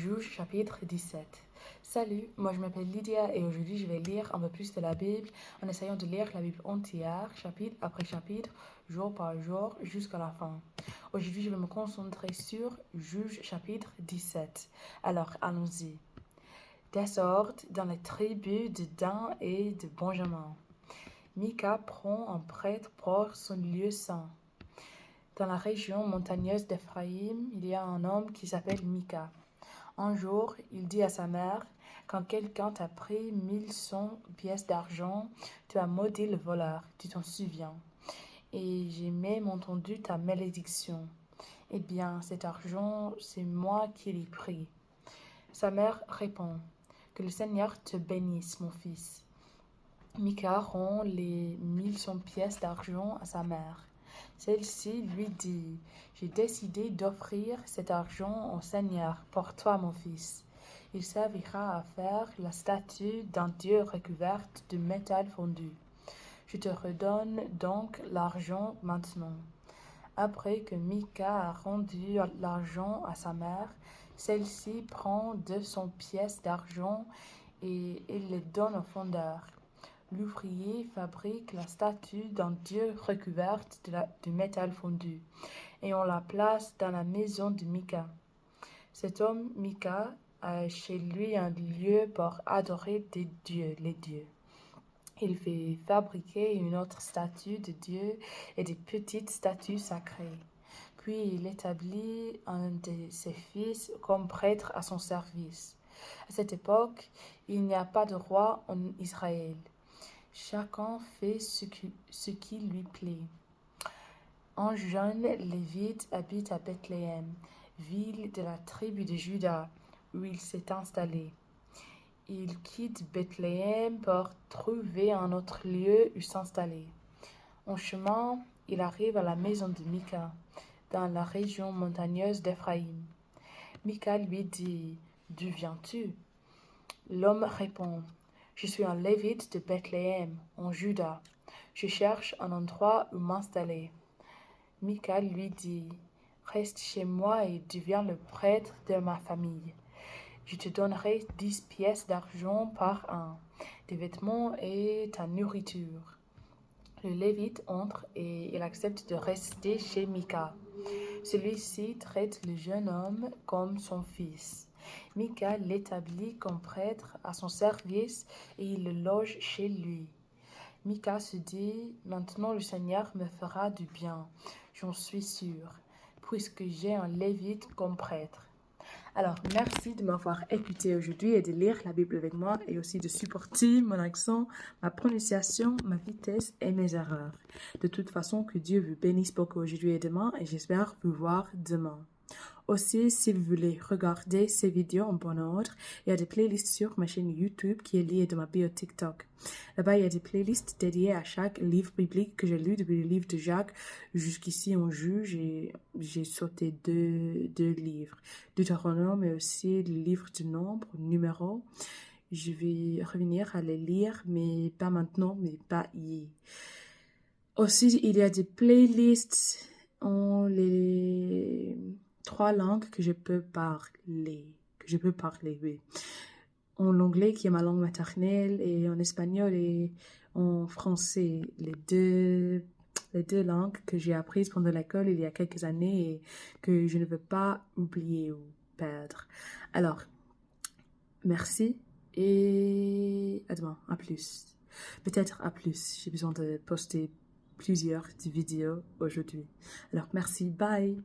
Juge chapitre 17. Salut, moi je m'appelle Lydia et aujourd'hui je vais lire un peu plus de la Bible en essayant de lire la Bible entière, chapitre après chapitre, jour par jour, jusqu'à la fin. Aujourd'hui je vais me concentrer sur Juge chapitre 17. Alors allons-y. Désordre dans les tribus de Dan et de Benjamin. Mika prend un prêtre pour son lieu saint. Dans la région montagneuse d'Éphraïm, il y a un homme qui s'appelle Mika. Un jour, il dit à sa mère, quand quelqu'un t'a pris 1100 pièces d'argent, tu as maudit le voleur, tu t'en souviens. Et j'ai même entendu ta malédiction. Eh bien, cet argent, c'est moi qui l'ai pris. Sa mère répond, que le Seigneur te bénisse, mon fils. Mika rend les 1100 pièces d'argent à sa mère. Celle-ci lui dit, j'ai décidé d'offrir cet argent au Seigneur pour toi, mon fils. Il servira à faire la statue d'un dieu recouverte de métal fondu. Je te redonne donc l'argent maintenant. Après que Mika a rendu l'argent à sa mère, celle-ci prend 200 pièces d'argent et il les donne au fondeur. L'ouvrier fabrique la statue d'un dieu recouverte de métal fondu et on la place dans la maison de Mika. Cet homme, Mika, a chez lui un lieu pour adorer des dieux, les dieux. Il fait fabriquer une autre statue de Dieu et des petites statues sacrées. Puis il établit un de ses fils comme prêtre à son service. À cette époque, il n'y a pas de roi en Israël. Chacun fait ce qui lui plaît. Un jeune lévite habite à Bethléem, ville de la tribu de Juda, où il s'est installé. Il quitte Bethléem pour trouver un autre lieu où s'installer. En chemin, il arrive à la maison de Mika, dans la région montagneuse d'Éphraïm. Mika lui dit, « D'où viens-tu » L'homme répond, « Je suis un lévite de Bethléem, en Juda. Je cherche un endroit où m'installer. » Mika lui dit, « Reste chez moi et deviens le prêtre de ma famille. Je te donnerai 10 pièces d'argent par an, des vêtements et ta nourriture. » Le Lévite entre et il accepte de rester chez Mika. Celui-ci traite le jeune homme comme son fils. Mika l'établit comme prêtre à son service et il le loge chez lui. Mika se dit, maintenant le Seigneur me fera du bien, j'en suis sûre, puisque j'ai un Lévite comme prêtre. Alors, merci de m'avoir écouté aujourd'hui et de lire la Bible avec moi et aussi de supporter mon accent, ma prononciation, ma vitesse et mes erreurs. De toute façon, que Dieu vous bénisse beaucoup aujourd'hui et demain et j'espère vous voir demain. Aussi, si vous voulez regarder ces vidéos en bon ordre, il y a des playlists sur ma chaîne YouTube qui est liée dans ma bio TikTok. Là-bas, il y a des playlists dédiées à chaque livre biblique que j'ai lu depuis le livre de Jacques jusqu'ici en Juge. J'ai sauté deux livres, Deutéronome mais aussi le livre du Nombre, numéro. Je vais revenir à les lire, mais pas maintenant, mais pas hier. Aussi, il y a des playlists en les 3 langues que je peux parler, oui. En anglais, qui est ma langue maternelle, et en espagnol et en français, les deux langues que j'ai apprises pendant l'école il y a quelques années et que je ne veux pas oublier ou perdre. Alors, merci et à demain, à plus. Peut-être à plus, j'ai besoin de poster plusieurs vidéos aujourd'hui. Alors, merci, bye!